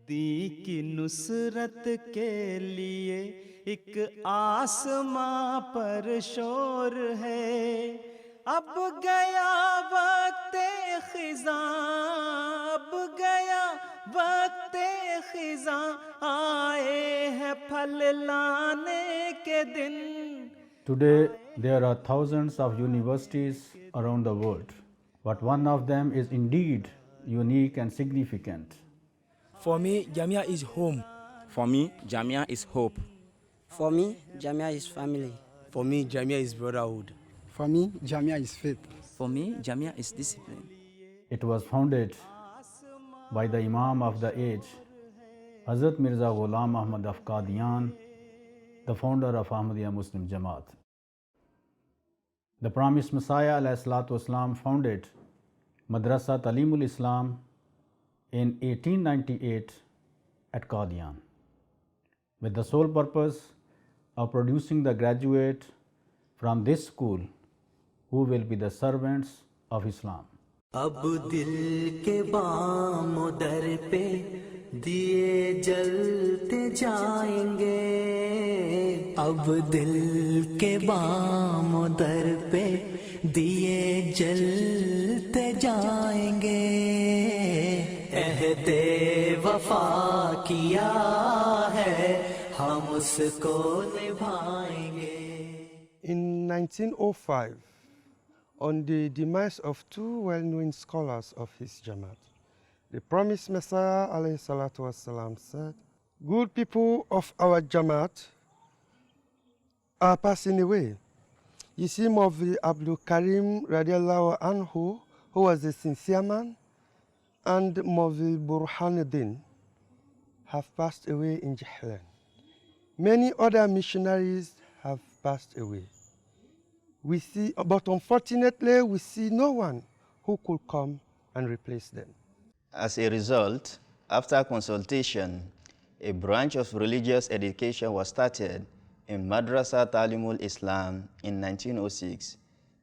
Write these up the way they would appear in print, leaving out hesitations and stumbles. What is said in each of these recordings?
दी की नुसरत के लिए एक आसमां पर शोर है, अब गया वक्त खिज़ां, अब गया वक्त खिज़ां, आए हैं फल लाने के दिन. Today, there are thousands of universities around the world, but one of them is indeed unique and significant. For me, Jamia is home. For me, Jamia is hope. For me, Jamia is family. For me, Jamia is brotherhood. For me, Jamia is faith. For me, Jamia is discipline. It was founded by the Imam of the age, Hazrat Mirza Ghulam of Qadian, the founder of Ahmadiyya Muslim Jama'at. The Promised Messiah ﷺ founded Maddrassa Talimul Islam in 1898 at Qadian, with the sole purpose of producing the graduate from this school who will be the servants of Islam. अब दिल के बामो दर पे दिए जलते जाएंगे, अब दिल के बामो दर पे दिए जलते जाएंगे, अहदे वफा किया है हम उसको निभाएंगे. In 1905, on the demise of two well-known scholars of his Jama'at, the Promised Messiah ﷺ said, "Good people of our Jama'at are passing away." You see, Maulvi Abdul Karimra anhu, who was a sincere man, and Maulvi Burhanuddinra have passed away in Jehlam. Many other missionaries have passed away. We see, but unfortunately, we see no one who could come and replace them. As a result, after consultation, a branch of religious education was started in Maddrassa Talimul Islam in 1906.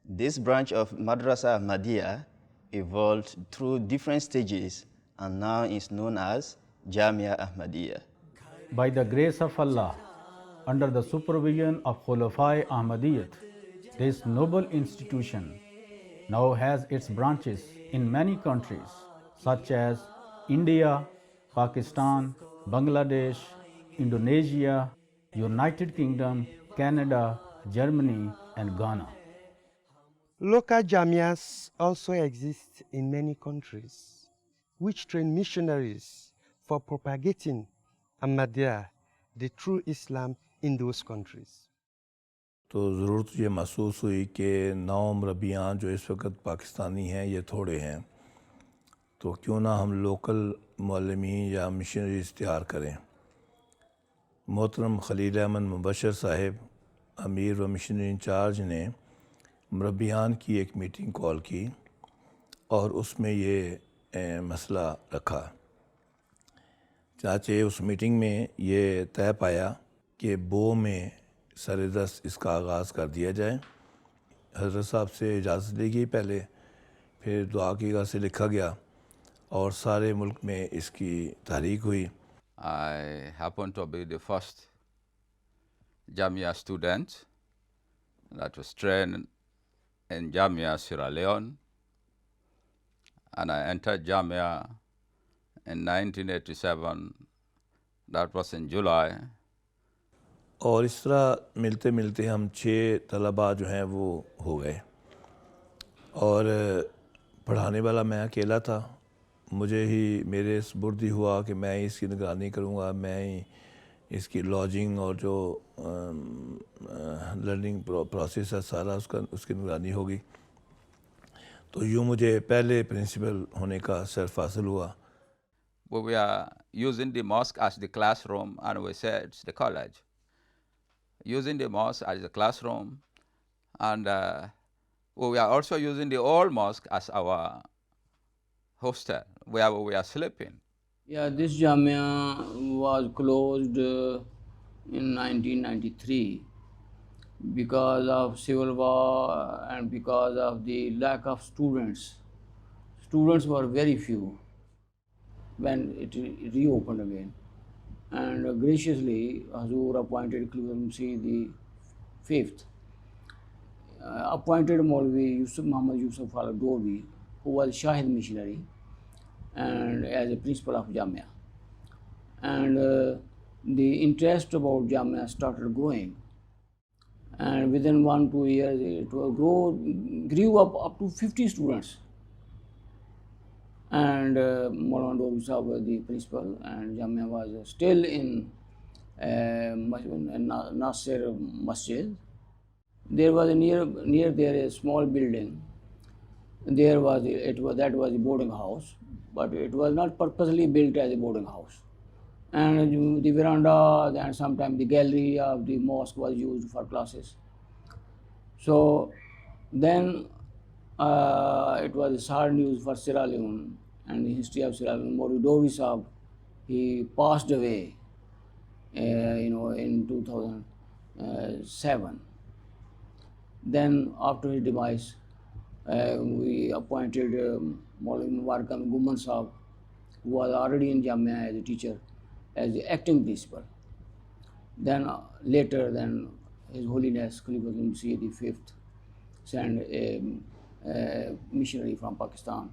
This branch of Madrassa Ahmadiyya evolved through different stages and now is known as Jamia Ahmadiyya. By the grace of Allah, under the supervision of Khulafai Ahmadiyyat, this noble institution now has its branches in many countries such as India, Pakistan, Bangladesh, Indonesia, United Kingdom, Canada, Germany, and Ghana. Local Jamias also exist in many countries, which train missionaries for propagating Ahmadiyya, the true Islam, in those countries. तो ज़रूरत ये महसूस हुई कि 9 मरबियाँ जो इस वक्त पाकिस्तानी हैं ये थोड़े हैं, तो क्यों ना हम लोकल मौलवी या मिशनरीज तैयार करें. मोहतरम खलील अहमद मुबशर साहिब, अमीर व मिशनरी इंचार्ज ने मरबियान की एक मीटिंग कॉल की और उसमें ये मसला रखा. चाचे उस मीटिंग में ये तय पाया कि बो में सरेदस इसका आगाज़ कर दिया जाए. हज़रत साहब से इजाज़त ली गई पहले, फिर दुआ की गाह से लिखा गया और सारे मुल्क में इसकी तहरीक हुई. I happen to be the first Jamia student that was trained in Jamia, Sierra Leone, and I entered Jamia in 1987. That was in July. और इस तरह मिलते मिलते हम 6 तलबा जो हैं वो हो गए और पढ़ाने वाला मैं अकेला था. मुझे ही मेरे सुपुर्द हुआ कि मैं ही इसकी निगरानी करूँगा, मैं ही इसकी लॉजिंग और जो लर्निंग प्रोसेस है सारा उसकी निगरानी होगी. तो यूँ मुझे पहले प्रिंसिपल होने का सिर्फ हासिल हुआ. We are using the mosque as the classroom, and we said it's the college. Using the mosque as the classroom, and we are also using the old mosque as our hostel where we are sleeping. Yeah, this Jamia was closed in 1993 because of civil war and because of the lack of students. Students were very few. when it reopened again. And graciously, Hazur appointed Ghulam the fifth, appointed Maulvi Muhammad Yusuf al-Dovi, who was Shahid missionary, and as a principal of Jamia. And the interest about Jamia started growing, and within 1-2 years it grew up to 50 students. And Maulana Dovi Sahab was the principal, and Jamia was still in Nasir Masjid. There was near there a small building. There was that was a boarding house, but it was not purposely built as a boarding house. And the veranda and sometimes the gallery of the mosque was used for classes. So then it was hard news for Sierra Leone and the history of Sierra Leone. Maulvi Dovi Sahab, he passed away, in 2007. Then after his demise, we appointed Maulvi Burhanuddinra Sahab, who was already in Jamia as a teacher, as the acting principal. Then later, His Holiness Khalifatul Masih the Fifth sent a missionary from Pakistan,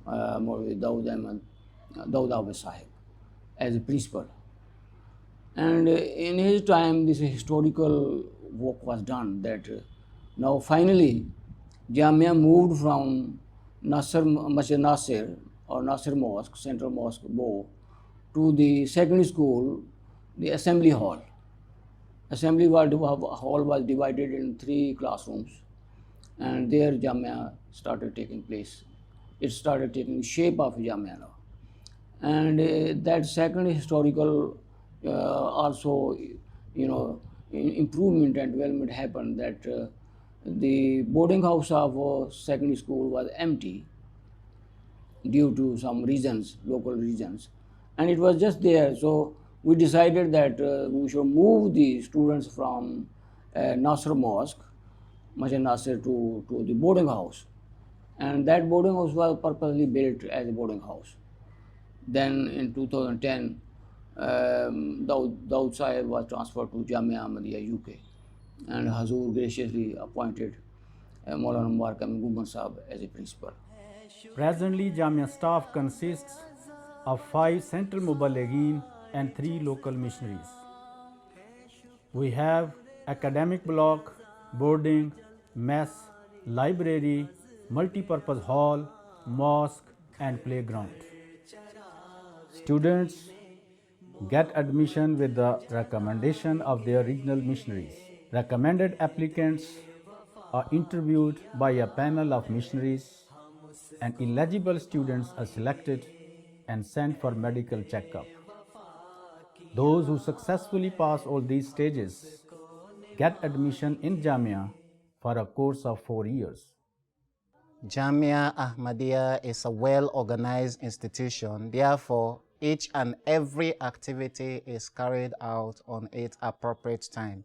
Maulvi Daud Sahib, as a principal. And in his time, this historical work was done that now finally Jamia moved from Masjid Nasir or Nasir Mosque, Central Mosque, Bo, to the second school, the assembly hall. Assembly hall was divided in 3 classrooms, and there Jamia started taking place. It started taking shape of Jamia now. And that second historical also, improvement and development happened, that the boarding house of second school was empty due to some reasons, local reasons, and it was just there. So we decided that we should move the students from Nasr Mosque, Masjid Nasir, to the boarding house, and that boarding house was purposely built as a boarding house. Then in 2010, Daud Sahib was transferred to Jamia Ahmadiyya UK, and Hazur graciously appointed Maulana Maulvi Abdul Karimra as a principal. Presently, Jamia staff consists of 5 central muballighin and 3 local missionaries. We have academic block, boarding, mess, library, multi-purpose hall, mosque, and playground. Students get admission with the recommendation of their regional missionaries. Recommended applicants are interviewed by a panel of missionaries, and eligible students are selected and sent for medical checkup. Those who successfully pass all these stages get admission in Jamia for a course of 4 years. Jamia Ahmadiyya is a well-organized institution. Therefore, each and every activity is carried out on its appropriate time.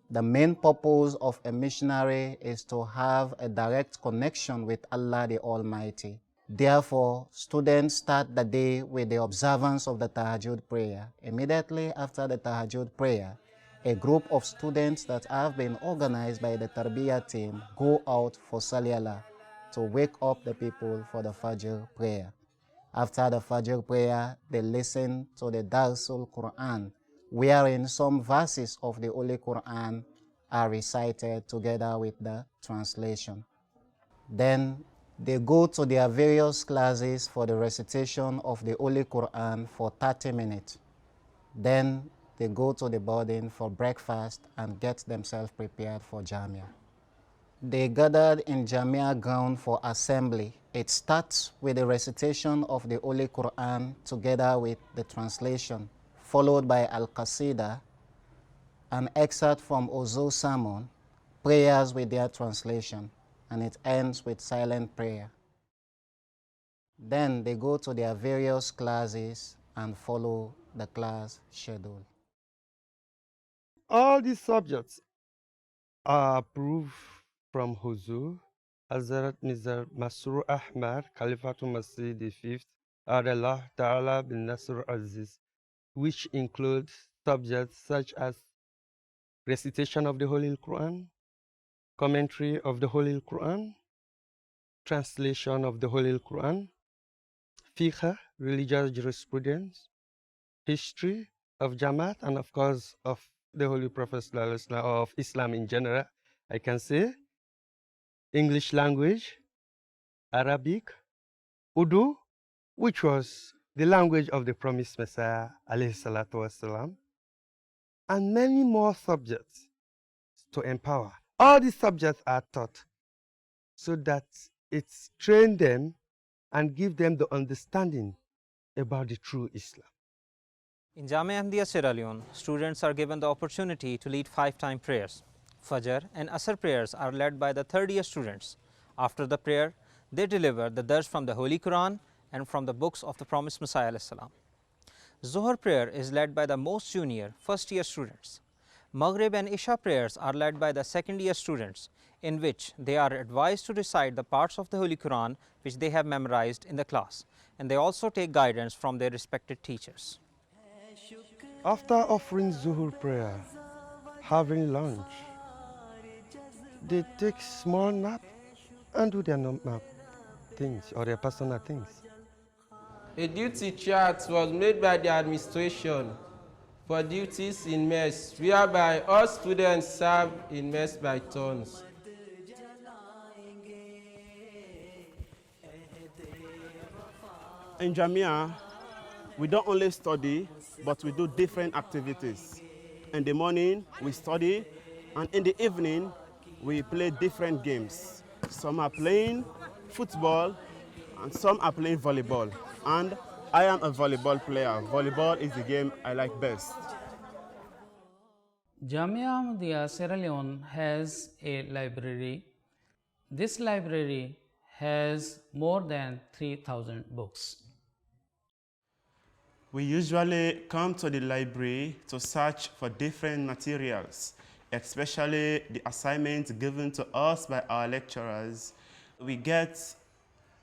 The main purpose of a missionary is to have a direct connection with Allah the Almighty. Therefore, students start the day with the observance of the Tahajjud prayer. Immediately after the Tahajjud prayer, a group of students that have been organized by the Tarbiyah team go out for Saliyala to wake up the people for the Fajr prayer. After the Fajr prayer, they listen to the Darsul Quran, wherein some verses of the Holy Quran are recited together with the translation. Then they go to their various classes for the recitation of the Holy Quran for 30 minutes. Then they go to the boarding for breakfast and get themselves prepared for Jamia. They gathered in Jamia ground for assembly. It starts with the recitation of the Holy Quran together with the translation, followed by Al-Qasida, an excerpt from Ozo's sermon, prayers with their translation, and it ends with silent prayer. Then they go to their various classes and follow the class schedule. All these subjects are approved from Huzur, Hazrat Mirza Masroor Ahmad, Khalifatul Masih the Fifth, Allah Ta'ala bin Nasr Aziz, which includes subjects such as recitation of the Holy Quran, commentary of the Holy Quran, translation of the Holy Quran, fiqh, religious jurisprudence, history of Jama'at, and of course of the Holy Prophet Sallallahu Alaihi Wasallam, or of Islam in general, I can say, English language, Arabic, Urdu, which was the language of the Promised Messiah, alayhi salatu wasalam, and many more subjects to empower. All these subjects are taught so that it's train them and give them the understanding about the true Islam. In Jamia Ahmadiyya Sierra Leone, students are given the opportunity to lead 5-time prayers. Fajr and Asr prayers are led by the third-year students. After the prayer, they deliver the dars from the Holy Quran and from the books of the Promised Messiahs. Zohar prayer is led by the most junior first-year students. Maghrib and Isha prayers are led by the second-year students, in which they are advised to recite the parts of the Holy Quran which they have memorized in the class, and they also take guidance from their respected teachers. After offering Zuhur prayer, having lunch, they take small nap and do their normal things or their personal things. A duty chart was made by the administration for duties in mess, whereby all students serve in mess by turns. In Jamia, we don't only study, but we do different activities. In the morning, we study, and in the evening, we play different games. Some are playing football, and some are playing volleyball. And I am a volleyball player. Volleyball is the game I like best. Jamia Ahmadiyya Sierra Leone has a library. This library has more than 3,000 books. We usually come to the library to search for different materials, especially the assignments given to us by our lecturers. We get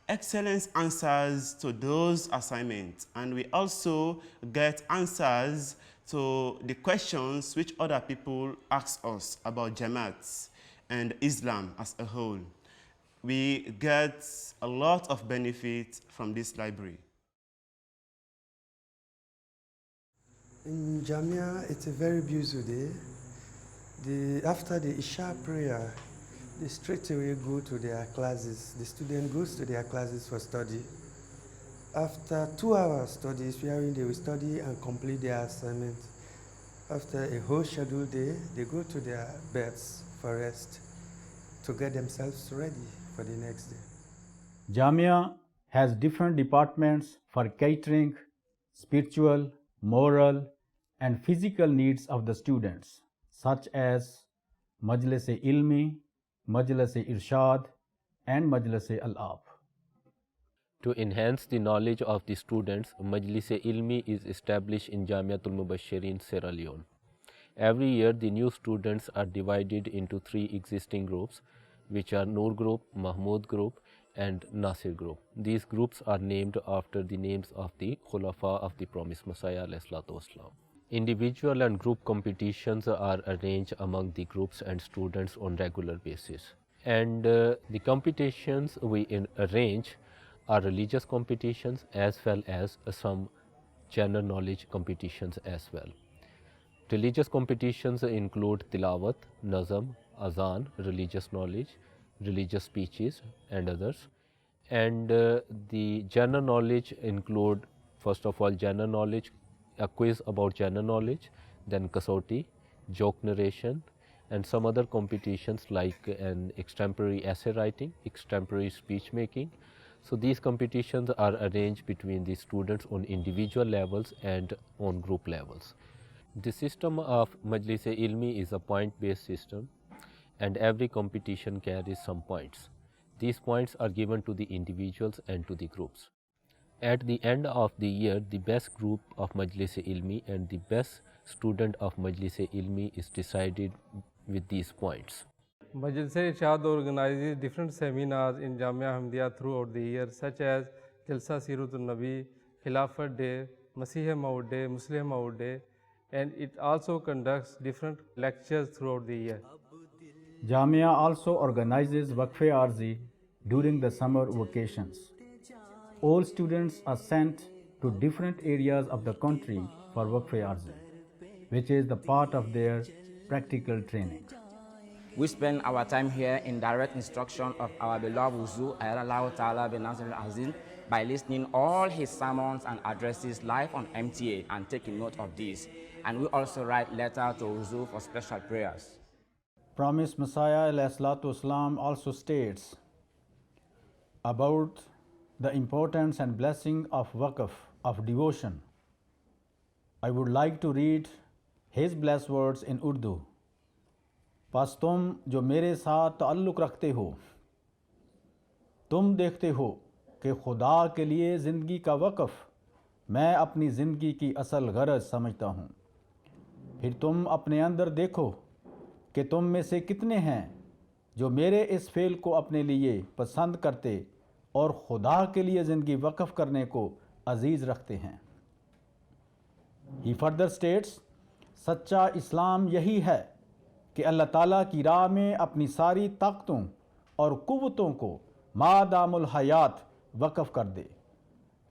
excellent answers to those assignments, and we also get answers to the questions which other people ask us about Jama'at and Islam as a whole. We get a lot of benefit from this library. In Jamia, it's a very beautiful day. After the Isha prayer, they straight away go to their classes. The student goes to their classes for study. After 2 hours studies, wherein they will study and complete their assignment. After a whole scheduled day, they go to their beds for rest to get themselves ready for the next day. Jamia has different departments for catering, spiritual, moral, and physical needs of the students, such as Majlis-e-Ilmi, Majlis-e-Irshad, and Majlis-e-Al-Ab. To enhance the knowledge of the students, Majlis-e-Ilmi is established in Jamiatul Mubashirin, Sierra Leone. Every year, the new students are divided into 3 existing groups, which are Noor Group, Mahmoud Group, and Nasir Group. These groups are named after the names of the Khulafa of the Promised Messiah. Individual and group competitions are arranged among the groups and students on regular basis. And the competitions we arrange are religious competitions as well as some general knowledge competitions as well. Religious competitions include tilawat, nazam, azan, religious knowledge, religious speeches and others. And the general knowledge include, first of all, general knowledge, a quiz about general knowledge, then kasauti, joke narration, and some other competitions like an extemporary essay writing, extemporary speech making. So these competitions are arranged between the students on individual levels and on group levels. The system of Majlis-e-Ilmi is a point-based system, and every competition carries some points. These points are given to the individuals and to the groups. At the end of the year, the best group of Majlis-e-Ilmi and the best student of Majlis-e-Ilmi is decided with these points. Majlis-e-Irshad organizes different seminars in Jamia Ahmadiyya throughout the year, such as Jalsa Siratul Nabi, Khilafat Day, Masih Maud Day, Muslim Maud Day, and it also conducts different lectures throughout the year. Jamia also organizes Waqf-e Arzi during the summer vacations. All students are sent to different areas of the country for Waqf-e Arzi, which is the part of their practical training. We spend our time here in direct instruction of our beloved Wuzu, Ayallahu Ta'ala bin Nasir al-Azim, by listening all his sermons and addresses live on MTA and taking note of these. And we also write letters to Wuzu for special prayers. Promised Messiah ﷺ also states about the importance and blessing of waqf, of devotion. I would like to read his blessed words in Urdu. पास तुम जो मेरे साथ ताल्लुक़ रखते हो, तुम देखते हो कि खुदा के लिए ज़िंदगी का वक़्फ़ मैं अपनी ज़िंदगी की असल गरज समझता हूँ। फिर तुम अपने अंदर देखो कि तुम में से कितने हैं जो मेरे इस फ़ेल को अपने लिए पसंद करते और खुदा के लिए ज़िंदगी वक़्फ़ करने को अज़ीज़ रखते हैं। He further states, सच्चा इस्लाम यही है कि अल्लाह ताला की राह में अपनी सारी ताकतों और कुव्वतों को मादामुल हयात वक़्फ़ कर दे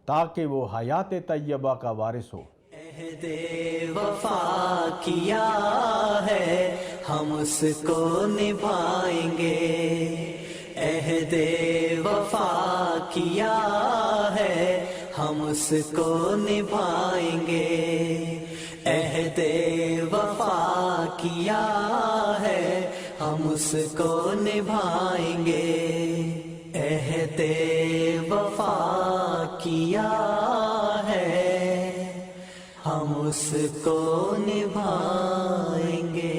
ताकि वो हयात तय्यबा का वारिस हो। अहदे वफा किया है हम उसको निभाएंगे, अहदे वफा किया है हम उसको निभाएंगे, अहदे वफा किया है हम उसको निभाएंगे, अहदे वफा किया है हम उसको निभाएंगे।